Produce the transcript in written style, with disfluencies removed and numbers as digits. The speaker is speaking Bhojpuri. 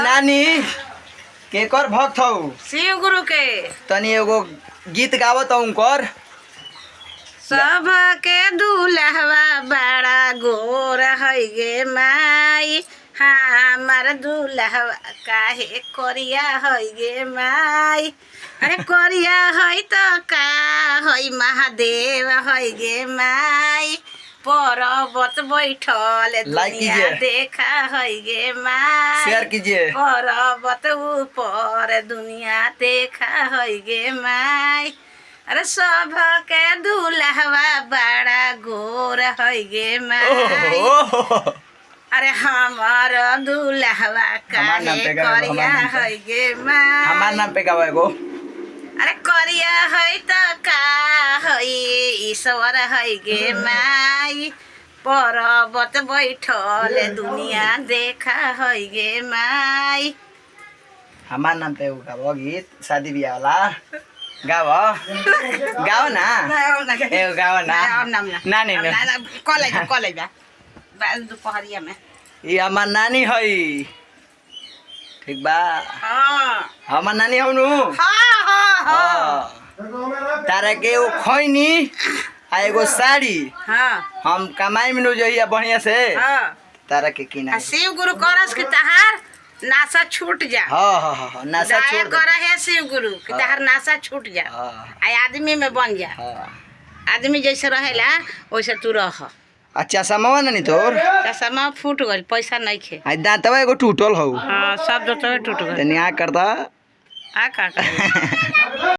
नानी के कर भक्त हौ शिव गुरु के तनी एगो गीत गावत उनकर सब के दूल्हवा बड़ा गोर है गे माई हमार दूल्हवा काहे करिया है गे माई अरे करिया है तो का है महादेव है गे माई पर्वत बैठल लाइक दुनिया कीजिए। देखा है गे माई शेयर कीजिए पर्वत ऊपर दुनिया देखा है गे माई अरे सब के दूल्हवा बड़ा गोर है गे माई ओहो अरे हमार दूल्हवा हमार नाम काहे पे गाओ, करिया हमार नाम पे। है गे माई हमार नाम पे गावा एगो अरे करिया है तो का है ईश्वर है गे माई पर्वत बैठल दुनिया देखा है गे माई हमार नाम पे एगो गावा गीत शादी बियाह वाला गावा गाओ ना एगो गाओ ना नानी ने कॉलेज दोपहरिया में ये हमार नानी है ठीक बा हाँ हमार नानी हौ नु हाँ हाँ हाँ। तारा के एगो खैनी आ एगो साड़ी हाँ हम कमाई में नु जहिया बढ़िया से हाँ तारा के किना शिव गुरु करस की तहार नासा छूट जा हाँ हाँ हाँ हाँ नासा दया छोड़ दे कर है शिव गुरु की तहार नासा छूट जा हाँ आ आदमी में बन जा हाँ आदमी जैसे रहेला वैसे तू रह अच्छा समवा ना नी तोर चश्मा फूट गल पैसा नहीं खे आ दांतवा एगो टूटल हौ हाँ सब दोस्तों टूट गए तनी आ करता आ का